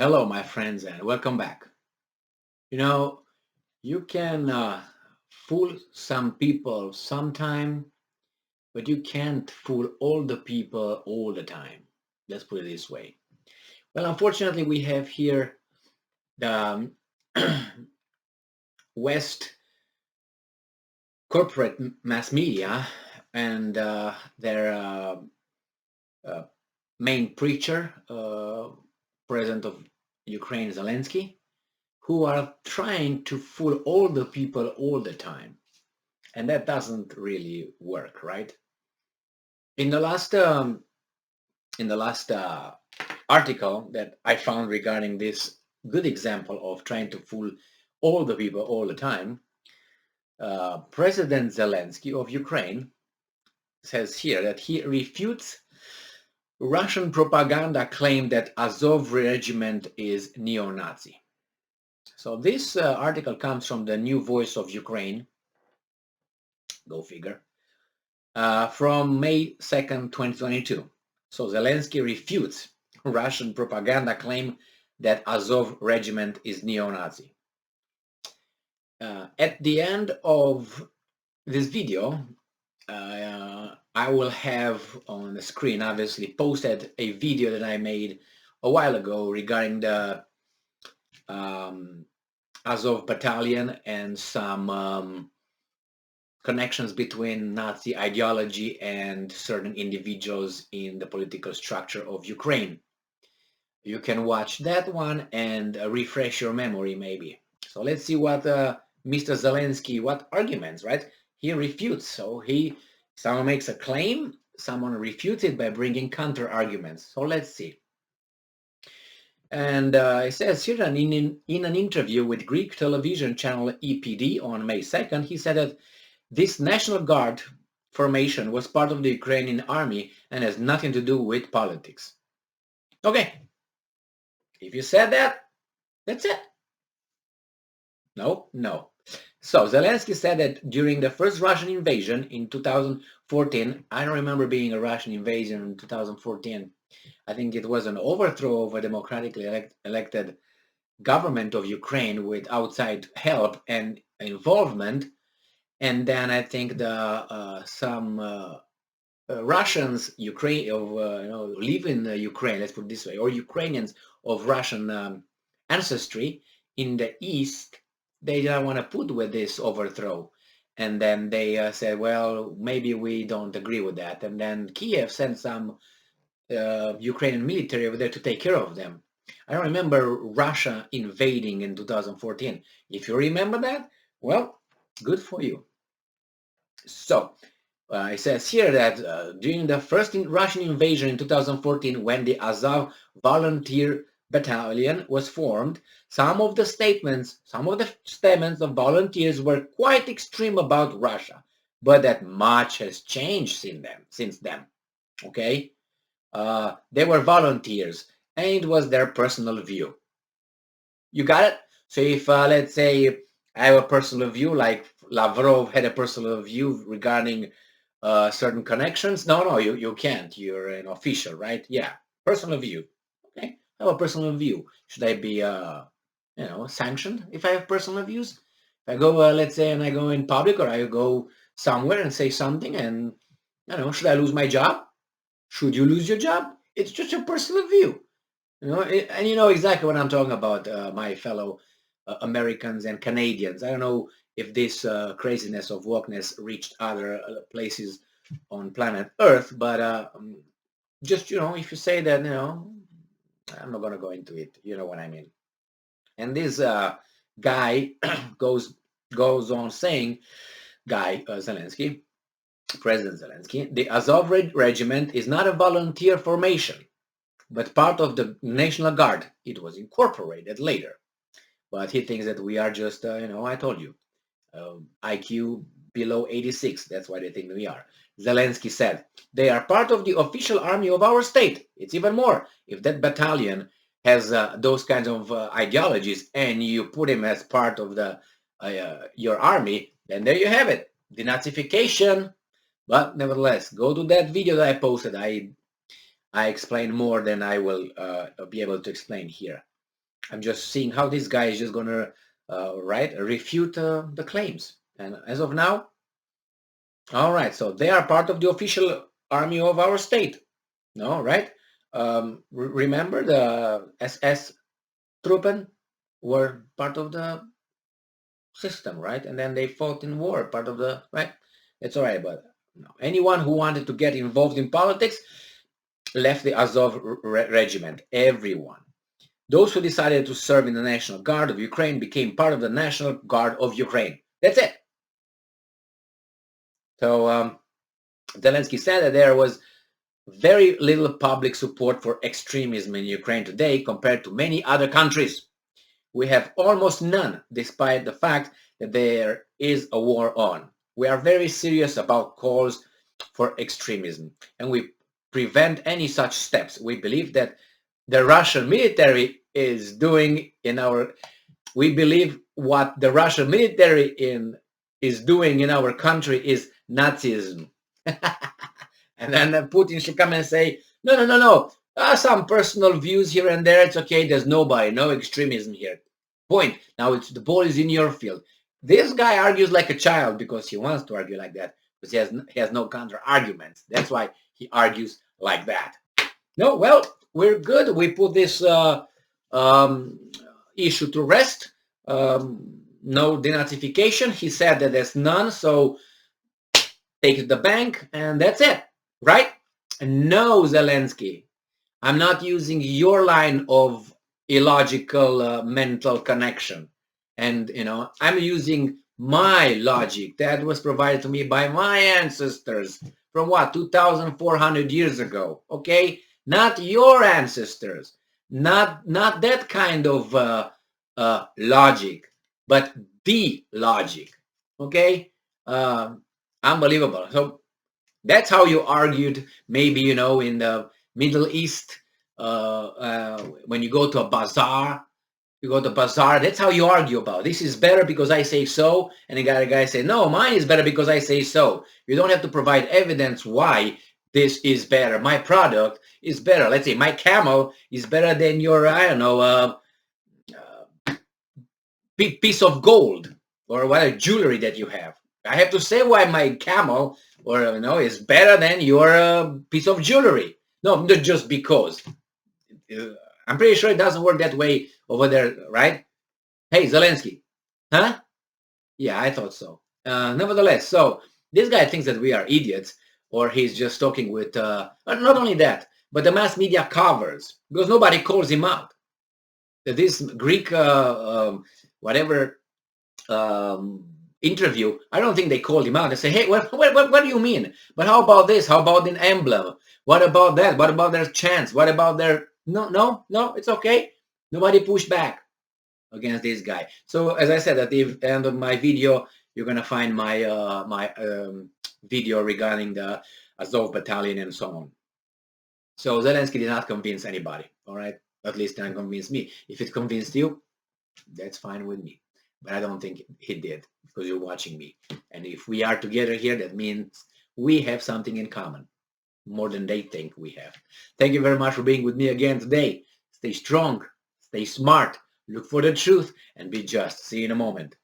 Hello, my friends, and welcome back. You know, you can fool some people sometime, but you can't fool all the people all the time. Let's put it this way. Well, unfortunately, we have here the West corporate mass media and their uh, main preacher, President of Ukraine, Zelensky, who are trying to fool all the people all the time. And that doesn't really work, right? In the last article that I found regarding this good example of trying to fool all the people all the time, President Zelensky of Ukraine says here that he refutes Russian propaganda claim that Azov regiment is neo-Nazi. So this article comes from the New Voice of Ukraine, go figure, from May 2nd, 2022. So Zelensky refutes Russian propaganda claim that Azov regiment is neo-Nazi. At the end of this video, I will have on the screen, obviously, posted a video that I made a while ago regarding the Azov Battalion and some connections between Nazi ideology and certain individuals in the political structure of Ukraine. You can watch that one and refresh your memory maybe. So let's see what Mr. Zelensky, what arguments, right? He refutes. So someone makes a claim, someone refutes it by bringing counter arguments. So let's see. And it says here in an interview with Greek television channel EPD on May 2nd, he said that this National Guard formation was part of the Ukrainian army and has nothing to do with politics. Okay, if you said that, that's it. No. So Zelensky said that during the first Russian invasion in 2014, I don't remember being a Russian invasion in 2014. I think it was an overthrow of a democratically elected government of Ukraine with outside help and involvement. And then I think some Russians live in Ukraine, let's put it this way, or Ukrainians of Russian ancestry in the east, they don't want to put with this overthrow. And then they said, well, maybe we don't agree with that. And then Kiev sent some Ukrainian military over there to take care of them. I don't remember Russia invading in 2014. If you remember that, well, good for you. So it says here that during the first Russian invasion in 2014, when the Azov Volunteer Battalion was formed, some of the statements of volunteers were quite extreme about Russia, but that much has changed since then. Okay, they were volunteers, and it was their personal view. You got it? So if, let's say, I have a personal view, like Lavrov had a personal view regarding certain connections. No, you can't. You're an official, right? Yeah, personal view. Okay, I have a personal view. Should I be, sanctioned if I have personal views? If I go, let's say, and I go in public, or I go somewhere and say something, and I don't know, should I lose my job? Should you lose your job? It's just your personal view. And you know exactly what I'm talking about, my fellow Americans and Canadians. I don't know if this craziness of wokeness reached other places on planet Earth, but just, if you say that, I'm not going to go into it. You know what I mean. And this guy goes on saying, Zelensky, President Zelensky, the Azov regiment is not a volunteer formation, but part of the National Guard. It was incorporated later. But he thinks that we are just, I told you, IQ below 86. That's why they think we are. Zelensky said, they are part of the official army of our state. It's even more. If that battalion has those kinds of ideologies and you put him as part of your army, then there you have it. Denazification. But nevertheless, go to that video that I posted. I explain more than I will be able to explain here. I'm just seeing how this guy is just gonna refute the claims. And as of now, all right, so they are part of the official army of our state. No, right? Remember the SS Truppen were part of the system, right? And then they fought in war, part of the, right? It's all right, but no. Anyone who wanted to get involved in politics left the Azov regiment, everyone. Those who decided to serve in the National Guard of Ukraine became part of the National Guard of Ukraine. That's it. So Zelensky said that there was very little public support for extremism in Ukraine today compared to many other countries. We have almost none, despite the fact that there is a war on. We are very serious about calls for extremism, and we prevent any such steps. We believe that the Russian military is doing in our, we believe what the Russian military is doing in our country is Nazism. And then Putin should come and say, no, no, no, no. Some personal views here and there. It's okay. There's nobody, no extremism here. Point. Now the ball is in your field. This guy argues like a child because he wants to argue like that, because he has no counter arguments. That's why he argues like that. No, well, we're good. We put this issue to rest. No denazification. He said that there's none, so take it to the bank, and that's it, right? No, Zelensky, I'm not using your line of illogical mental connection. And, I'm using my logic that was provided to me by my ancestors from what, 2,400 years ago, okay? Not your ancestors, not that kind of logic, but the logic, okay? Unbelievable. So that's how you argued, maybe, in the Middle East, when you go to a bazaar, that's how you argue about. This is better because I say so, and the guy say, no, mine is better because I say so. You don't have to provide evidence why this is better. My product is better. Let's say my camel is better than your, I don't know, piece of gold or what jewelry that you have. I have to say why my camel is better than your piece of jewelry. No, not just because. I'm pretty sure it doesn't work that way over there, right? Hey, Zelensky. Huh? Yeah, I thought so. Nevertheless, so this guy thinks that we are idiots, or he's just talking with, not only that, but the mass media covers, because nobody calls him out. This Greek, whatever, interview, I don't think they called him out. They say, hey, what do you mean? But how about this? How about an emblem? What about that? What about their chants? What about their... No, it's okay. Nobody pushed back against this guy. So as I said, at the end of my video, you're going to find my video regarding the Azov Battalion and so on. So Zelensky did not convince anybody, all right? At least didn't convince me. If it convinced you, that's fine with me. But I don't think he did, because you're watching me. And if we are together here, that means we have something in common, more than they think we have. Thank you very much for being with me again today. Stay strong, stay smart, look for the truth, and be just. See you in a moment.